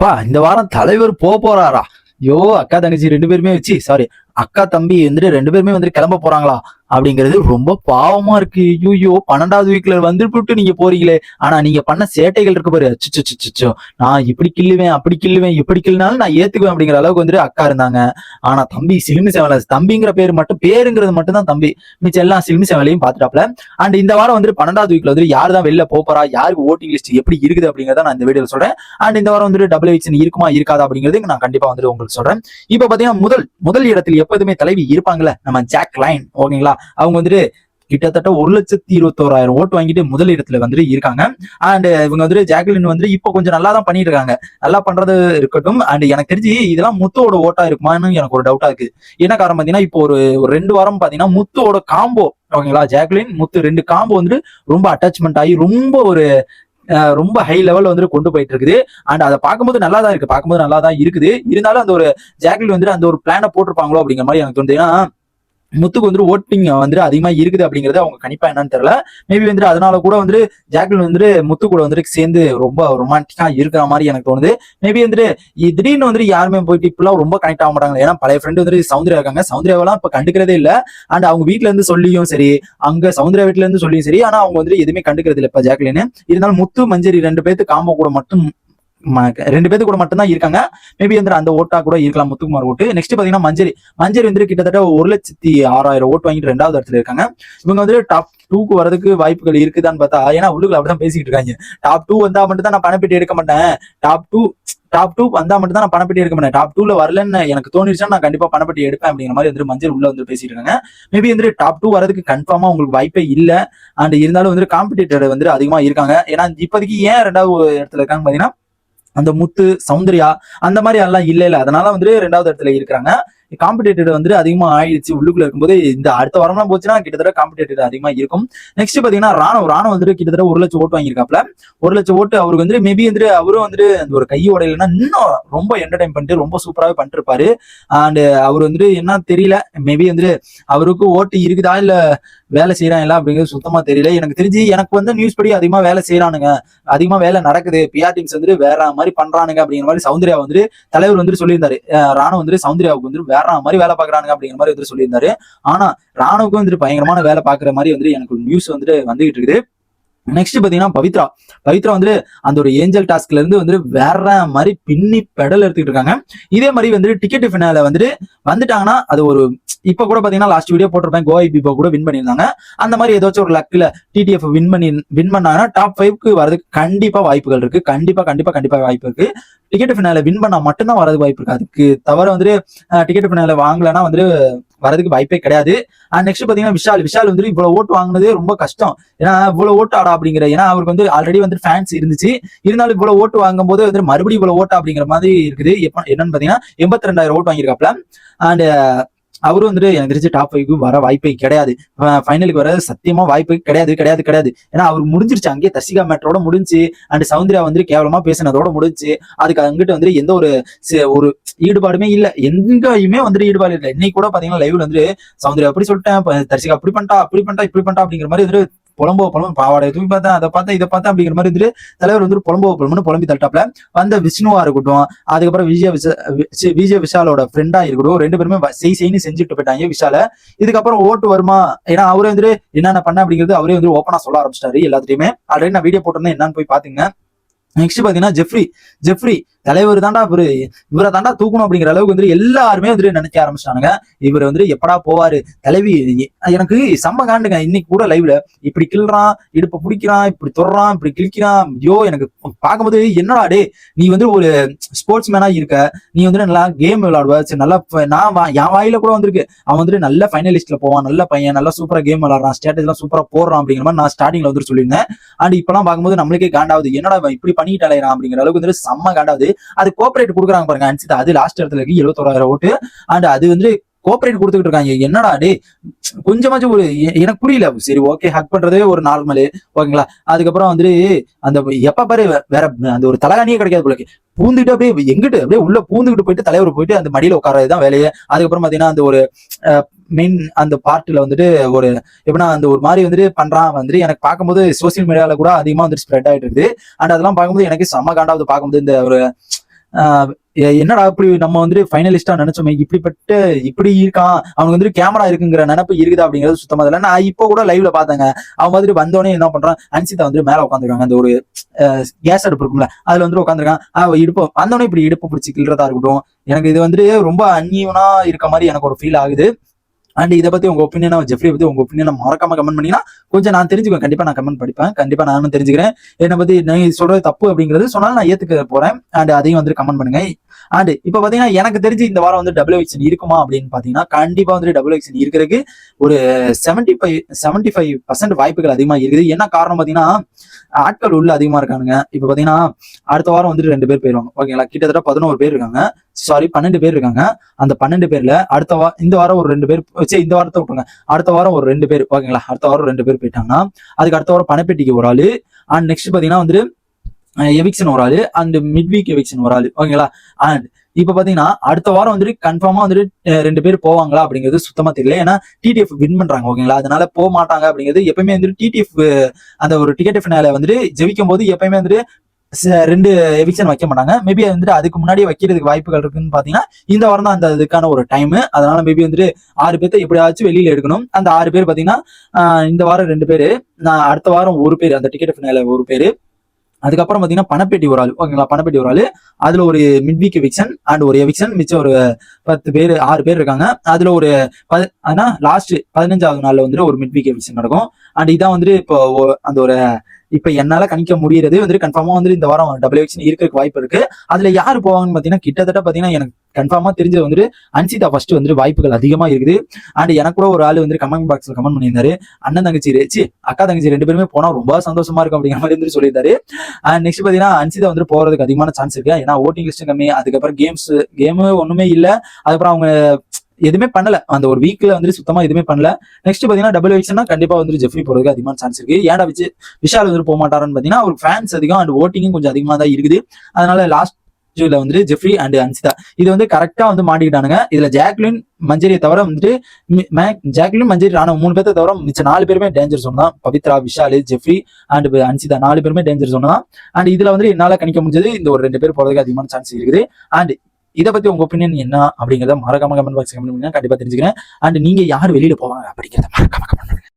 இந்த வாரம் தலைவர் போறாரா? ஐயோ, அக்கா தங்கச்சி ரெண்டு பேருமே வச்சு சாரி, அக்கா தம்பி வந்துட்டு ரெண்டு பேருமே வந்து கிளம்ப போறாங்களா அப்படிங்கிறது ரொம்ப பாவமா இருக்கு. ஐயோ, 12வது வீக்ல வந்துட்டு நீங்க போறீங்களே. ஆனா நீங்க பண்ண சேட்டைகள் இருக்கு பாரு, அச்சோ, நான் இப்படி கிள்ளுவேன் அப்படி கிள்ளுவேன் எப்படி கிள்ளினாலும் நான் ஏத்துக்குவேன் அப்படிங்கிற அளவுக்கு வந்துட்டு அக்கா இருந்தாங்க. ஆனா தம்பி சிலுமி சேவல, தம்பிங்கிற பேர் மட்டும், பேருங்கிறது மட்டும் தான் தம்பி, மிச்சம் எல்லாம் சிலுமி சேவலையும் பாத்துட்டாப்ல. அண்ட் இந்த வாரம் வந்துட்டு 12வது வீக்ல வந்து யார் தான் வெளில போறா, யாருக்கு ஓட்டிங் லிஸ்ட் எப்படி இருக்குது அப்படிங்கறத நான் இந்த வீடியோல சொல்றேன். அண்ட் இந்த வாரம் வந்துட்டு டபுள் எவிக்ஷன் இருக்குமா இருக்காதா அப்படிங்கிறது நான் கண்டிப்பா வந்துட்டு உங்களுக்கு சொல்றேன். இப்ப பாத்தீங்கன்னா முதல் இடத்தில் எப்போதுமே தலைவி இருப்பாங்கல்ல, நம்ம ஜாக் லைன், ஓகேங்களா. அவங்க வந்துட்டு கிட்டத்தட்ட 1,21,000 ஓட்டு வாங்கிட்டு முதல் இடத்துல வந்துட்டு இருக்காங்க. அண்ட் இவங்க வந்துட்டு ஜாக்லின் வந்து இப்போ கொஞ்சம் நல்லா தான் பண்ணிட்டு இருக்காங்க. நல்லா பண்றது இருக்கட்டும். அண்ட் எனக்கு தெரிஞ்சு இதெல்லாம் முத்துவோட ஓட்டா இருக்குமான்னு எனக்கு ஒரு டவுட்டா இருக்கு. என்ன காரணம் பாத்தீங்கன்னா, இப்போ ஒரு 2 வாரம் பாத்தீங்கன்னா முத்துவோட காம்போ, ஓகேங்களா, ஜாக்லின் முத்து 2 காம்போ வந்துட்டு ரொம்ப அட்டாச்மெண்ட் ஆகி ரொம்ப ஹை லெவல் வந்துட்டு கொண்டு போயிட்டு இருக்குது. அண்ட் அதை பார்க்கும்போது நல்லா தான் இருக்குது. இருந்தாலும் அந்த ஒரு ஜாக்லின் வந்துட்டு அந்த ஒரு பிளானை போட்டிருப்பாங்களோ அப்படிங்கிற மாதிரி எனக்கு தோணுது. ஏன்னா முத்துக்கு வந்துட்டு ஓட்டிங் வந்துட்டு அதிகமா இருக்குது அப்படிங்கறது அவங்க கணிப்பா என்னன்னு தெரியல. மேபி வந்துட்டு அதனால கூட வந்துட்டு ஜாக்லின் வந்துட்டு முத்து கூட வந்துட்டு சேர்ந்து ரொம்ப ரொமான்டிக்கா இருக்கிற மாதிரி எனக்கு தோணுது. மேபி வந்துட்டு திடீர்னு வந்துட்டு யாருமே போயிட்டு இப்பெல்லாம் ரொம்ப கனெக்ட் ஆக மாட்டாங்க. ஏன்னா பழைய ஃப்ரெண்டு வந்துட்டு சௌந்தர்யா இருக்காங்க. சௌந்தர்யாவெல்லாம் இப்ப கண்டுக்கிறதே இல்ல. அண்ட் அவங்க வீட்டுல இருந்து சொல்லியும் சரி, அங்க சௌந்தர்யா வீட்டுல இருந்து சொல்லியும் சரி, ஆனா அவங்க வந்துட்டு எதுவுமே கண்டுக்கிறது இல்லை இப்ப ஜாக்லின். இருந்தாலும் முத்து மஞ்சரி 2 பேருக்கு காம்போ கூட மட்டும் 2 பேத்து கூட மட்டும் தான் இருக்காங்க. மேபி வந்து அந்த ஓட்டா கூட இருக்கலாம், முத்துக்குமார் ஓட்டு. நெக்ஸ்ட் பாத்தீங்கன்னா மஞ்சரி வந்து கிட்டத்தட்ட 1,06,000 ஓட்டு வாங்கிட்டு 2வது இடத்துல இருக்காங்க. இவங்க வந்து டாப் 2க்கு வரதுக்கு வாய்ப்புகள் இருக்குதான்னு பார்த்தா, ஏன்னா உள்ளுக்குள்ள அப்படிதான் பேசிக்கிட்டு இருக்காங்க. டாப் 2 வந்தா மட்டும் தான் நான் பணப்பெட்டி எடுக்க மாட்டேன். டாப் டூ வந்தா மட்டும் தான் நான் பணப்பெட்டி எடுக்க மாட்டேன். டாப் 2ல வரலன்னு எனக்கு தோணிருச்சா நான் கண்டிப்பா பணப்பெட்டி எடுப்பேன் அப்படிங்கிற மாதிரி வந்து மஞ்சள் உள்ள வந்து பேசிட்டு இருக்காங்க. மேபி வந்து டாப் 2 வரதுக்கு கன்ஃபார்மா உங்களுக்கு வாய்ப்பே இல்ல. அண்ட் இருந்தாலும் வந்து காம்படிட்டர் வந்து அதிகமா இருக்காங்க. ஏன்னா இப்போதைக்கு ஏன் 2வது இடத்துல இருக்காங்க பாத்தீங்கன்னா, அந்த முத்து சௌந்தர்யா அந்த மாதிரி எல்லாம் இல்ல, அதனால வந்து 2வது இடத்துல இருக்கிறாங்க. காம்படிட்டர் வந்து அதிகமா ஆயிடுச்சு உள்ளுக்குள்ள இருக்கும்போது. இந்த அடுத்த வாரம்லாம் போச்சுன்னா கிட்டத்தட்ட காம்படிட்டர் அதிகமா இருக்கும். நெக்ஸ்ட் பாத்தீங்கன்னா ராணுவ வந்துட்டு கிட்டத்தட்ட 1,00,000 ஓட்டு வாங்கியிருக்காப்ல. 1,00,000 ஓட்டு அவருக்கு வந்து மேபி வந்துட்டு அவரும் வந்துட்டு அந்த ஒரு கை உடையலன்னா இன்னும் ரொம்ப என்டர்டைன் பண்ணிட்டு ரொம்ப சூப்பராகவே பண்ணிட்டு இருப்பாரு. அண்ட் அவர் வந்துட்டு என்ன தெரியல, மேபி வந்துட்டு அவருக்கு ஓட்டு இருக்குதா இல்ல வேலை செய்யறாங்களா அப்படிங்கிறது சுத்தமா தெரியல. எனக்கு தெரிஞ்சு எனக்கு வந்து நியூஸ் படி அதிகமா வேலை செய்யறானுங்க, அதிகமா வேலை நடக்குது, பிஆர் டீம்ஸ் வந்துட்டு வேற மாதிரி பண்றானுங்க அப்படிங்கிற மாதிரி சௌந்தர்யா வந்துட்டு தலைவர் வந்துட்டு சொல்லியிருந்தாரு. ராணுவ வந்துட்டு சௌந்தர்யாவுக்கு வந்துட்டு வேற மாதிரி வேலை பாக்குறானுங்க அப்படிங்கிற மாதிரி வந்துட்டு சொல்லியிருந்தாரு. ஆனா ராணுவுக்கும் வந்துட்டு பயங்கரமான வேலை பாக்குற மாதிரி வந்துட்டு எனக்கு நியூஸ் வந்துட்டு வந்துகிட்டு இருக்குது. நெக்ஸ்ட் பாத்தீங்கன்னா பவித்ரா வந்து அந்த ஒரு ஏஞ்சல் டாஸ்க்ல இருந்து வந்து வேற மாதிரி பின்னி பெடல் எடுத்துக்கிட்டு இருக்காங்க. இதே மாதிரி வந்து டிக்கெட் ஃபினால வந்துட்டு வந்துட்டாங்கன்னா அது ஒரு இப்ப கூட பாத்தீங்கன்னா லாஸ்ட் வீடியோ போட்டிருப்பேன், கோவா பிபோ கூட வின் பண்ணியிருந்தாங்க. அந்த மாதிரி ஏதாச்சும் ஒரு லக்ல டிடிஎஃப் வின் பண்ணாங்கன்னா டாப் 5க்கு வரதுக்கு கண்டிப்பா வாய்ப்புகள் இருக்கு. கண்டிப்பா வாய்ப்பு இருக்கு. டிக்கெட் ஃபினால வின் பண்ணா மட்டும்தான் வரதுக்கு வாய்ப்பு இருக்கு. அதுக்கு தவிர வந்துட்டு டிக்கெட் ஃபினால வாங்கலன்னா வந்துட்டு வரதுக்கு வாய்ப்பே கிடையாது. அண்ட் நெக்ஸ்ட் பாத்தீங்கன்னா விஷால் வந்து இவ்வளவு ஓட்டு வாங்கினதே ரொம்ப கஷ்டம். ஏன்னா இவ்வளவு ஓட்டு ஆடா அப்படிங்கிற, ஏன்னா அவருக்கு வந்து ஆல்ரெடி வந்து ஃபேன்ஸ் இருந்துச்சு. இருந்தாலும் இவ்வளவு ஓட்டு வாங்கும் போது வந்து மறுபடியும் இவ்வளவு ஓட்டு அப்படிங்கிற மாதிரி இருக்குது. என்னன்னு பாத்தீங்கன்னா 82,000 ஓட்டு வாங்கியிருக்காப்ல. அண்ட் அவரும் வந்துட்டு எனக்கு தெரிஞ்சு டாப் 5க்கு வர வாய்ப்பே கிடையாது. ஃபைனலுக்கு வர சத்தியமா வாய்ப்பு கிடையாது. ஏன்னா அவர் முடிஞ்சிருச்சு, அங்கேயே தர்ஷிகா மேட்டரோட முடிஞ்சு. அண்ட் சௌந்தர்யா வந்து கேவலமா பேசினதோட முடிஞ்சு. அதுக்கு அங்கிட்டு வந்து எந்த ஒரு ஈடுபாடுமே இல்ல, எங்கேயுமே வந்துட்டு ஈடுபாடு இல்லை. இன்னைக்கு கூட பாத்தீங்கன்னா லைவ்ல வந்து சௌந்தர்யா அப்படி சொல்லிட்டேன், தர்ஷிகா அப்படி பண்ணிட்டா இப்படி பண்ணிட்டா அப்படிங்கிற மாதிரி வந்து புலம்போ பாவாடை தூக்கி பார்த்தேன், இதை பார்த்தேன் அப்படிங்கிற மாதிரி வந்துட்டு தலைவர் வந்து புலம்பி தட்டாப்ல. வந்த விஷ்ணுவா இருக்கட்டும், அதுக்கப்புறம் விஜய் விஷாலோட ஃப்ரெண்டா இருக்கட்டும், 2 பேருமே செய்ன்னு செஞ்சுட்டு போயிட்டாங்க விஷால. இதுக்கப்புறம் ஓட்டு வருமா, ஏன்னா அவரே வந்து என்னென்ன பண்ண அப்படிங்கிறது அவரே வந்து ஓப்பனா சொல்ல ஆரம்பிச்சிட்டாரு எல்லாத்துலயுமே. ஆல்ரெடி நான் வீடியோ போட்டிருந்தேன், என்னன்னு போய் பாத்துங்க. நெக்ஸ்ட் பாத்தீங்கன்னா ஜெஃப்ரி தலைவர் தாண்டா இவரை தாண்டா தூக்கணும் அப்படிங்கிற அளவுக்கு வந்து எல்லாருமே வந்து நினைக்க ஆரம்பிச்சிட்டானுங்க. இவர் வந்து எப்படா போவாரு தலைவி. எனக்கு செம்ம காண்டுங்க. இன்னைக்கு கூட லைவ்ல இப்படி கிள்றான், இடுப்ப பிடிக்கிறான், இப்படி தொடுறான், இப்படி கிழிக்கிறான். ஐயோ, எனக்கு பார்க்கும்போது என்னடா டே, நீ வந்து ஒரு ஸ்போர்ட்ஸ் மேனா இருக்க, நீ வந்து நல்லா கேம் விளையாடுவ, சரி நல்லா, நான் என் வாயில கூட வந்திருக்கு அவன் வந்துட்டு நல்ல ஃபைனலிஸ்ட்ல போவான், நல்ல பையன், நல்லா சூப்பரா கேம் விளையாடுறான், ஸ்ட்ராட்டஜி எல்லாம் சூப்பரா போடுறான் அப்படிங்கிற மாதிரி நான் ஸ்டார்டிங்ல வந்து சொல்லியிருந்தேன். அண்ட் இப்பெல்லாம் பார்க்கும்போது நம்மளுக்கே காண்டாவது, என்னடா இப்படி பண்ணிட்டு அலையறான் அப்படிங்கிற அளவுக்கு வந்து செம்ம காண்டாவது. அது கோஆபரேட் கொடுக்குறாங்க பாருங்க அன்சிதா, அது லாஸ்ட் இடத்துல இருக்கு 71,000 ஓட்டு. அண்ட் அது வந்து கோஆபரேட் கொடுத்துக்கிட்டு இருக்காங்க. என்னடா டே, கொஞ்சமாச்சும் ஒரு எனக்கு புரியல. சரி ஓகே, ஹக் பண்றதே ஒரு நார்மலு, ஓகேங்களா. அதுக்கப்புறம் வந்து அந்த எப்ப பாரு வேற அந்த ஒரு தலகாணியே கிடைக்காது போல, பூந்துட்டு அப்படியே எங்கிட்டு அப்படியே உள்ள பூந்துகிட்டு போயிட்டு தலைவர் போயிட்டு அந்த மடியில உட்காரதுதான் வேலையே. அதுக்கப்புறம் பாத்தீங்கன்னா அந்த ஒரு மெயின் அந்த பார்ட்ல வந்துட்டு ஒரு எப்படின்னா அந்த ஒரு மாதிரி வந்துட்டு பண்றான் வந்துட்டு. எனக்கு பார்க்கும்போது சோசியல் மீடியால கூட அதிகமா வந்துட்டு ஸ்ப்ரெட் ஆயிட்டு இருக்குது. அண்ட் அதெல்லாம் பார்க்கும்போது எனக்கு செம்ம காண்டாவது பார்க்கும்போது. இந்த ஒரு என்னடா இப்படி நம்ம வந்து ஃபைனலிஸ்டா நினைச்சோமே, இப்படி இருக்கான் அவனுக்கு வந்து கேமரா இருக்குங்கிற நினைப்பு இருக்குதா அப்படிங்கிறது சுத்தமா இல்லை. நான் இப்போ கூட லைவ்ல பாத்தேங்க. அவன் மாதிரி வந்தோடனே என்ன பண்றான், அன்சிதா வந்து மேல உட்காந்துருக்காங்க, அந்த ஒரு கேஸ் அடுப்பு இருக்கும்ல, அதுல வந்து உட்காந்துருக்கான். இடுப்பு வந்தோடனே இப்படி இடுப்பு பிடிச்சி கிள்றதா இருக்கட்டும், எனக்கு இது வந்து ரொம்ப அந்நியனா இருக்க மாதிரி எனக்கு ஒரு ஃபீல் ஆகுது. அண்ட் இதை பத்தி உங்க ஒப்பீனியனா, ஜெஃப்ரி பத்தி உங்க ஒப்பீனியனை மறக்காம கமெண்ட் பண்ணீங்கன்னா கொஞ்சம் நான் தெரிஞ்சுக்குவேன். கண்டிப்பா நான் கமெண்ட் படிப்பேன், கண்டிப்பா நானும் தெரிஞ்சுக்கிறேன். என்னை பத்தி நீ சொல்றது தப்பு அப்படிங்கிறது சொன்னாலும் நான் ஏத்துக்க போறேன். அண்ட் அதையும் வந்து கமெண்ட் பண்ணுங்க. அண்ட் இப்ப பாத்தீங்கன்னா எனக்கு தெரிஞ்சு இந்த வாரம் வந்து டபுள் எவிக்ஷன் இருக்குமா அப்படின்னு பாத்தீங்கன்னா கண்டிப்பா வந்து டபுள் எவிக்ஷன் இருக்கிறதுக்கு ஒரு 75% வாய்ப்புகள் அதிகமா இருக்குது. என்ன காரணம் பாத்தீங்கன்னா ஆட்கள் உள்ள அதிகமா இருக்கானுங்க. இப்ப பாத்தீங்கன்னா அடுத்த வாரம் வந்துட்டு 2 பேர் போயிருவாங்க, ஓகேங்களா. கிட்டத்தட்ட 11 பேர் இருக்காங்க, சாரி 12 பேர் இருக்காங்க. அந்த 12 பேர்ல இந்த வாரம் ஒரு 2 பேர் வச்சு, இந்த வாரத்தை விட்டுருங்க, அடுத்த வாரம் ஒரு 2 பேர், ஓகேங்களா. அடுத்த வாரம் 2 பேர் போயிட்டாங்கன்னா அதுக்கு அடுத்த வாரம் பணப்பெட்டிக்கு ஒரு ஆளு, அண்ட் நெக்ஸ்ட் பாத்தீங்கன்னா வந்து எவிக்ஷன் ஒரு ஆளு, அண்ட் மிட் வீக் எவிக்ஷன் ஒரு ஆளு, ஓகேங்களா. அண்ட் இப்ப பாத்தீங்கன்னா அடுத்த வாரம் வந்துட்டு கன்ஃபார்மா வந்துட்டு 2 பேர் போவாங்களா அப்படிங்கிறது சுத்தமா தெரியல. ஏன்னா டிடிஎஃப் வின் பண்றாங்க, ஓகேங்களா. அதனால போக மாட்டாங்க அப்படிங்கிறது. எப்பயுமே வந்துட்டு டிடிஎஃப் அந்த ஒரு டிக்கெட் ஃபினால வந்துட்டு ஜெயிக்கும் போது எப்பயுமே வந்துட்டு 2 எவிக்ஷன் வைக்க மாட்டாங்க. மேபி வந்துட்டு அதுக்கு முன்னாடியே வைக்கிறதுக்கு வாய்ப்புகள் இருக்குன்னு பாத்தீங்கன்னா இந்த வாரம் தான் அந்த இதுக்கான ஒரு டைம். அதனால மேபி வந்துட்டு 6 பேர்த்த எப்படியாச்சும் வெளியில எடுக்கணும். அந்த 6 பேர் பாத்தீங்கன்னா இந்த வாரம் 2 பேரு, நான் அடுத்த வாரம் ஒரு பேர், அந்த டிக்கெட் ஃபினால ஒரு பேரு, அதுக்கப்புறம் பாத்தீங்கன்னா பணப்பேட்டி ஒரு ஆள், ஓகேங்களா. பணப்பேட்டி ஒரு ஆளு, அதுல ஒரு மிட் வீக் எவிக்ஷன் அண்ட் ஒரு எவிக்ஷன், மிச்சம் ஒரு 10 பேர் 6 பேர் இருக்காங்க. அதுல ஒரு ஆனா லாஸ்ட் 15வது நாள்ல வந்துட்டு ஒரு மிட் வீக் எவிக்ஷன் நடக்கும். அண்ட் இதான் வந்துட்டு இப்போ அந்த ஒரு இப்ப என்னால கணிக்க முடியறது வந்துட்டு கன்ஃபார்மா வந்து இந்த வாரம் டபுள் எவிக்ஷன் இருக்கிறதுக்கு வாய்ப்பு இருக்கு. அதுல யாரு போவாங்கன்னு பாத்தீங்கன்னா கிட்டத்தட்ட பாத்தீங்கன்னா எனக்கு கன்ஃபார்மா தெரிஞ்சது வந்துட்டு அன்சிதா ஃபர்ஸ்ட் வந்துட்டு வாய்ப்புகள் அதிகமா இருக்குது. அண்ட் எனக்கு கூட ஒரு ஆள் வந்து கமெண்ட் பாக்ஸ்ல கமெண்ட் பண்ணியிருந்தாரு, அண்ணன் தங்கச்சி அக்கா தங்கச்சி 2 பேருமே போனா ரொம்ப சந்தோஷமா இருக்கும் அப்படிங்கிற மாதிரி வந்து சொல்லியிருந்தாரு. அண்ட் நெக்ஸ்ட் பாத்தீங்கன்னா அன்சிதா வந்து போறதுக்கு அதிகமான சான்ஸ் இருக்கு. ஏன்னா ஓட்டிங் லிஸ்ட் கம்மி, அதுக்கப்புறம் கேம் ஒண்ணுமே இல்ல, அதுக்கப்புறம் அவங்க எதுவுமே பண்ணல, அந்த ஒரு வீக்ல வந்து சுத்தமா எதுவுமே பண்ணல. நெக்ஸ்ட் பாத்தீங்கன்னா டபுள் எவிக்ஷன்னா கண்டிப்பா வந்து ஜெஃப்ரி போறதுக்கு அதிகமான சான்ஸ் இருக்கு. ஏன்டா வச்சு விஷால் வந்து போக மாட்டாருன்னு பாத்தீங்கன்னா ஒரு ஃபேன்ஸ் அதிகம் அண்ட் ஓட்டிங்கும் கொஞ்சம் அதிகமா தான் இருக்குது. அதனால லாஸ்ட் வந்து ஜெஃப்ரி அண்ட் அன்சிதா இது வந்து கரெக்டா வந்து மாட்டிக்கிட்டானுங்க. இதுல ஜாக்லின் மஞ்சரியை தவிர வந்துட்டு ஜாக்லின் மஞ்சரி ராணுவ 3 பேர்த்த தவிர மிச்ச 4 பேருமே டேஞ்சர் ஜோன் தான். பவித்ரா, விஷால், ஜெஃப்ரி அண்ட் அன்சிதா 4 பேருமே டேஞ்சர் ஜோன் தான். அண்ட் இதுல வந்து என்னால கணிக்க முடிஞ்சது இந்த ஒரு 2 பேர் போறதுக்கு அதிகமான சான்ஸ் இருக்குது. அண்ட் இதை பத்தி உங்க ஒப்பீனியன் என்ன அப்படிங்கிறத மறக்காம கமெண்ட் பாக்ஸ் கமெண்ட் பண்ணுங்க, கண்டிப்பா தெரிஞ்சுக்கிறேன். அண்ட் நீங்க யார் வெளியில போவாங்க அப்படிங்கிறத மறக்காம கமெண்ட்